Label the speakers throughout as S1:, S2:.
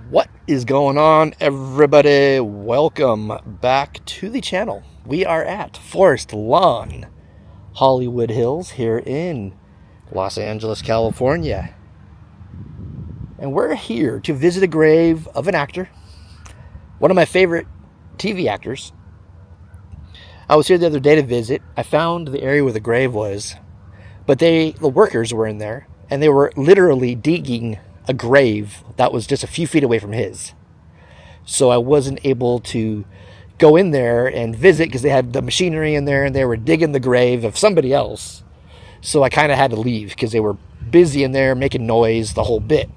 S1: What is going on, everybody? Welcome back to the channel. We are at Forest Lawn, Hollywood Hills here in Los Angeles, California. And we're here to visit a grave of an actor, one of my favorite TV actors. I was here the other day to visit. I found the area where the grave was, but the workers were in there, and they were literally digging a grave that was just a few feet away from his. So I wasn't able to go in there and visit because they had the machinery in there and they were digging the grave of somebody else. So I kind of had to leave because they were busy in there making noise, the whole bit.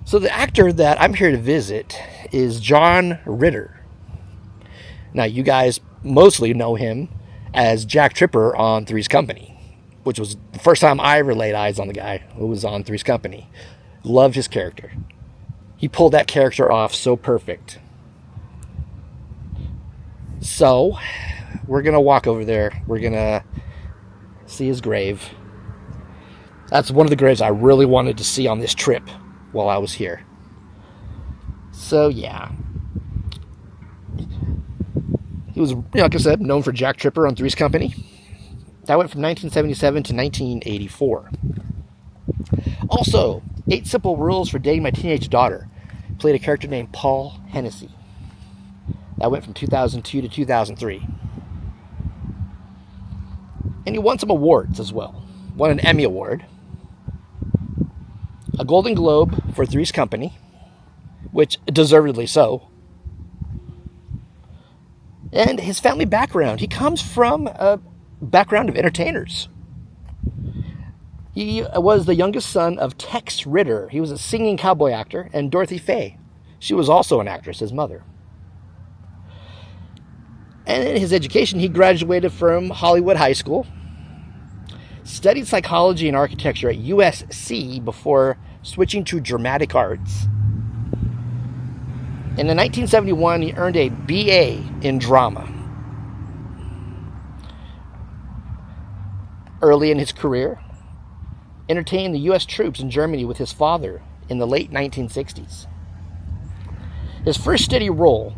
S1: So the actor that I'm here to visit is John Ritter. Now you guys mostly know him as Jack Tripper on Three's Company, which was the first time I ever laid eyes on the guy who was on Three's Company. Loved his character. He pulled that character off so perfect. So, we're going to walk over there. We're going to see his grave. That's one of the graves I really wanted to see on this trip while I was here. So, yeah. He was, like I said, known for Jack Tripper on Three's Company. That went from 1977 to 1984. Also, 8 Simple Rules for Dating My Teenage Daughter. Played a character named Paul Hennessy. That went from 2002 to 2003. And he won some awards as well. Won an Emmy Award. A Golden Globe for Three's Company, which deservedly so. And his family background. He comes from a background of entertainers. He was the youngest son of Tex Ritter. He was a singing cowboy actor, and Dorothy Faye. She was also an actress, his mother. And in his education, he graduated from Hollywood High School, studied psychology and architecture at USC before switching to dramatic arts. And in 1971, he earned a BA in drama. Early in his career, entertained the U.S. troops in Germany with his father in the late 1960s. His first steady role,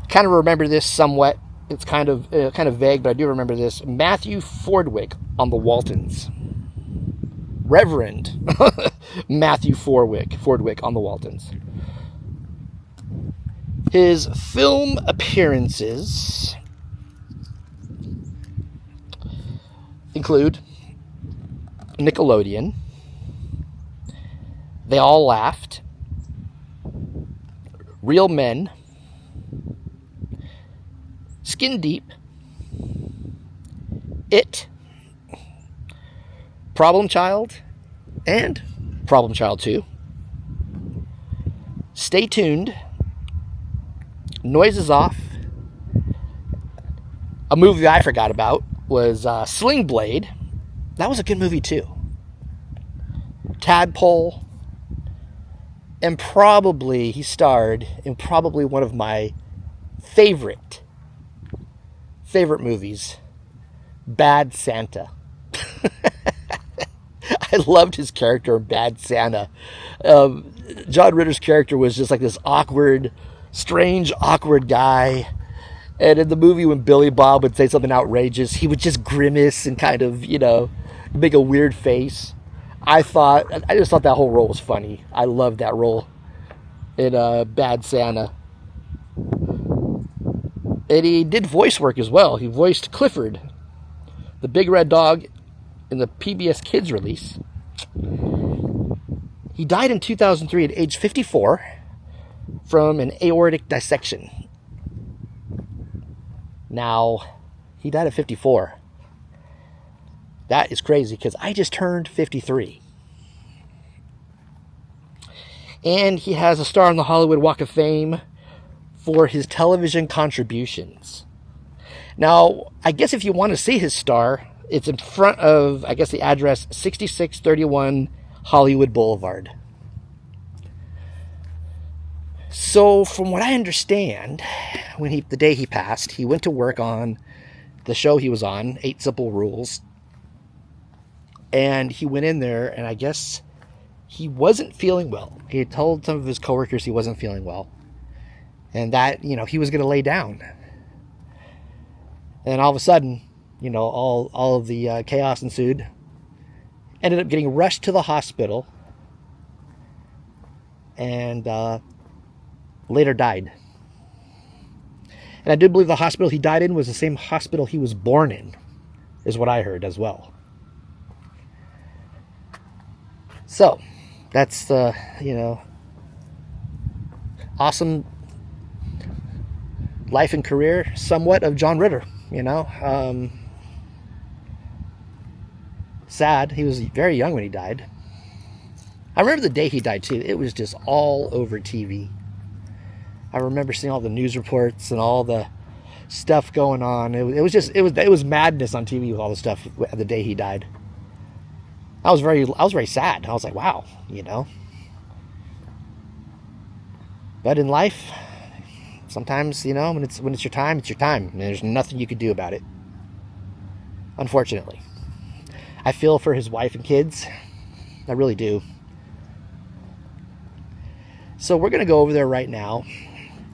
S1: kind of remember this somewhat, it's kind of vague, but I do remember this, Matthew Fordwick on the Waltons. Reverend Matthew Fordwick on the Waltons. His film appearances include Nickelodeon, They All Laughed, Real Men, Skin Deep, It, Problem Child, and Problem Child 2, Stay Tuned, Noises Off. A movie I forgot about was Sling Blade. That was a good movie too. Tadpole. And probably he starred in probably one of my favorite movies, Bad Santa. I loved his character in Bad Santa. John Ritter's character was just like this strange, awkward guy. And in the movie, when Billy Bob would say something outrageous, he would just grimace and kind of, make a weird face. I just thought that whole role was funny. I loved that role in Bad Santa. And he did voice work as well. He voiced Clifford, the big red dog, in the PBS Kids release. He died in 2003 at age 54 from an aortic dissection. Now, he died at 54. That is crazy because I just turned 53. And he has a star on the Hollywood Walk of Fame for his television contributions. Now, I guess if you want to see his star, it's in front of, the address 6631 Hollywood Boulevard. So, from what I understand, the day he passed, he went to work on the show he was on, 8 Simple Rules. And he went in there, and I guess he wasn't feeling well. He had told some of his coworkers he wasn't feeling well, and that, you know, he was going to lay down. And all of a sudden, you know, all of the chaos ensued. Ended up getting rushed to the hospital, and later died. And I do believe the hospital he died in was the same hospital he was born in, is what I heard as well. So, that's the, you know, awesome life and career, somewhat, of John Ritter, you know. Sad. He was very young when he died. I remember the day he died, too. It was just all over TV. I remember seeing all the news reports and all the stuff going on. It was madness on TV with all the stuff the day he died. I was very sad. I was like, wow, you know. But in life, sometimes, you know, when it's your time, it's your time. And there's nothing you could do about it. Unfortunately. I feel for his wife and kids. I really do. So we're going to go over there right now.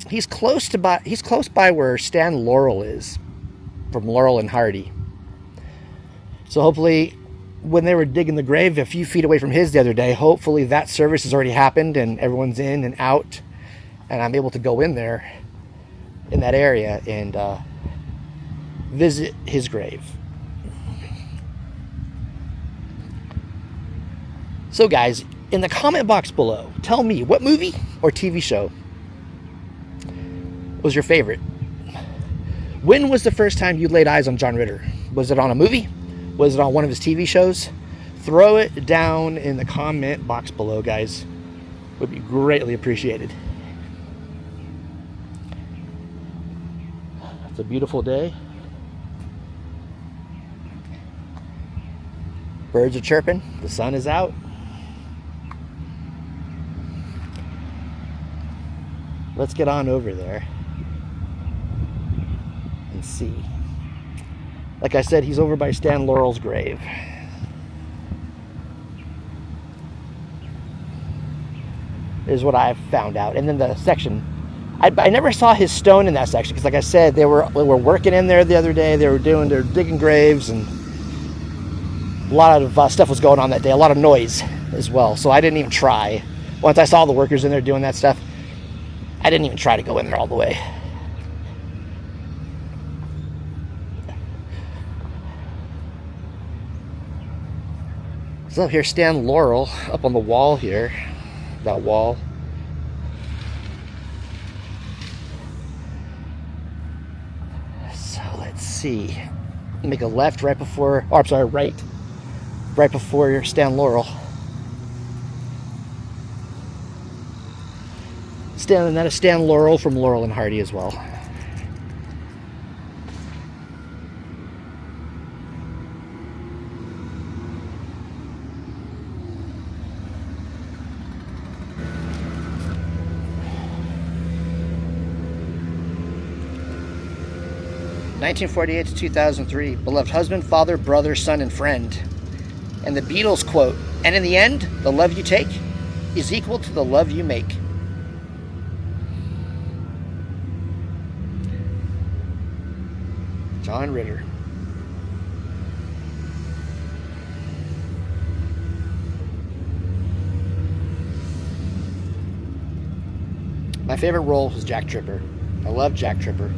S1: He's close by where Stan Laurel is, from Laurel and Hardy. So hopefully, when they were digging the grave a few feet away from his the other day, hopefully that service has already happened and everyone's in and out, and I'm able to go in there, in that area, and visit his grave. So guys, in the comment box below, tell me, what movie or TV show was your favorite? When was the first time you laid eyes on John Ritter? Was it on a movie? Was it on one of his TV shows? Throw it down in the comment box below, guys. Would be greatly appreciated. It's a beautiful day. Birds are chirping. The sun is out. Let's get on over there and see. Like I said, he's over by Stan Laurel's grave. Is what I've found out. And then the section, I never saw his stone in that section, because like I said, they were working in there the other day. They were digging graves, and a lot of stuff was going on that day. A lot of noise as well. So I didn't even try. Once I saw the workers in there doing that stuff, I didn't even try to go in there all the way. So here's Stan Laurel up on the wall here. That wall. So let's see. Make a left right before, oh, I'm sorry, right before Stan Laurel. And that is Stan Laurel from Laurel and Hardy as well. (1948 to 2003), beloved husband, father, brother, son, and friend. And the Beatles quote, "And in the end, the love you take is equal to the love you make." John Ritter. My favorite role was Jack Tripper. I love Jack Tripper.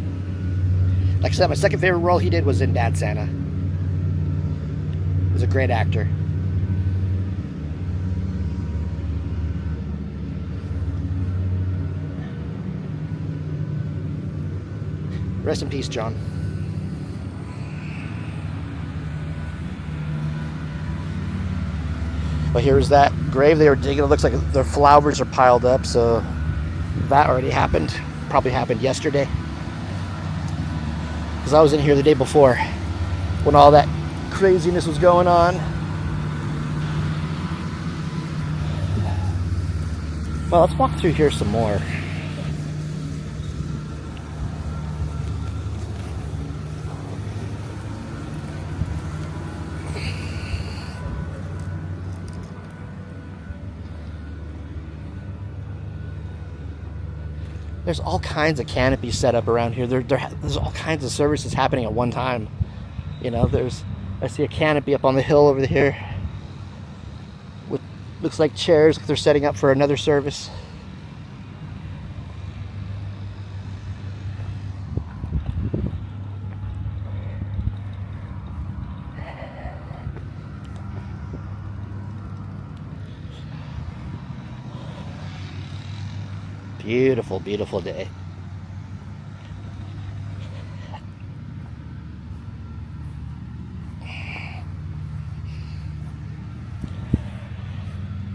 S1: Like I said, my second favorite role he did was in Bad Santa. He was a great actor. Rest in peace, John. But here's that grave they were digging. It looks like the flowers are piled up, so that already happened. Probably happened yesterday. Because I was in here the day before when all that craziness was going on. Well, let's walk through here some more. There's all kinds of canopies set up around here. There's all kinds of services happening at one time. You know, I see a canopy up on the hill over here with, looks like chairs. They're setting up for another service. Beautiful, beautiful day.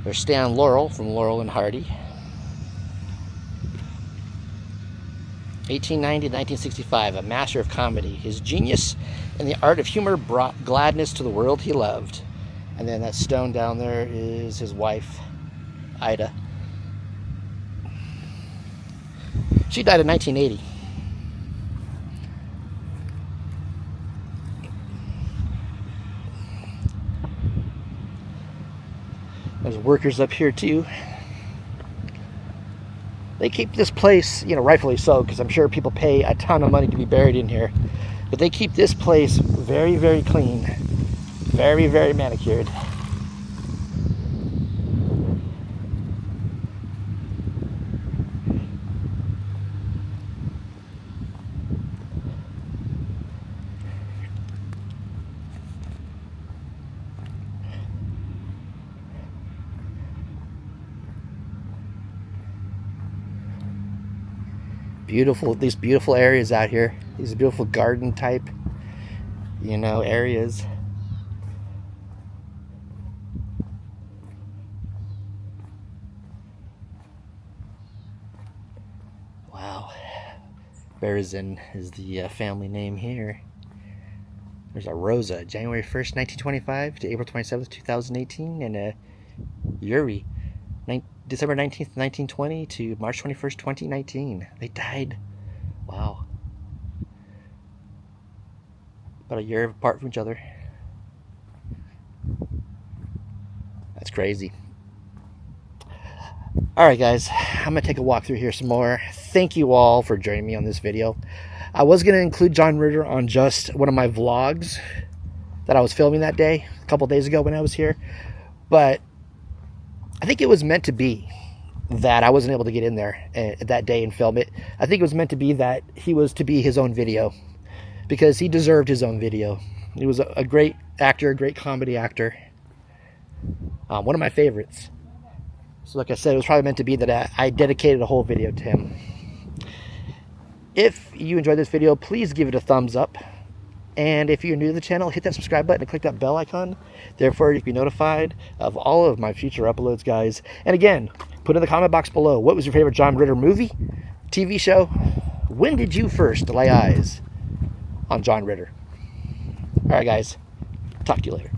S1: There's Stan Laurel from Laurel and Hardy. 1890 to 1965, a master of comedy. His genius and the art of humor brought gladness to the world he loved. And then that stone down there is his wife, Ida. She died in 1980. There's workers up here too. They keep this place, you know, rightfully so, because I'm sure people pay a ton of money to be buried in here. But they keep this place very, very clean. Very, very manicured. Beautiful, these beautiful areas out here. These beautiful garden type, you know, areas. Wow. Berezin is the family name here. There's a Rosa, January 1st, 1925 to April 27th, 2018, and a Yuri, December 19th, 1920 to March 21st, 2019. They died, wow, about a year apart from each other. That's crazy. Alright guys, I'm going to take a walk through here some more. Thank you all for joining me on this video. I was going to include John Ritter on just one of my vlogs that I was filming that day, a couple days ago when I was here, but I think it was meant to be that I wasn't able to get in there that day and film it. I think it was meant to be that he was to be his own video, because he deserved his own video. He was a great actor, a great comedy actor. One of my favorites. So like I said, it was probably meant to be that I dedicated a whole video to him. If you enjoyed this video, please give it a thumbs up. And if you're new to the channel, hit that subscribe button and click that bell icon. Therefore, you can be notified of all of my future uploads, guys. And again, put in the comment box below, what was your favorite John Ritter movie, TV show? When did you first lay eyes on John Ritter? All right, guys. Talk to you later.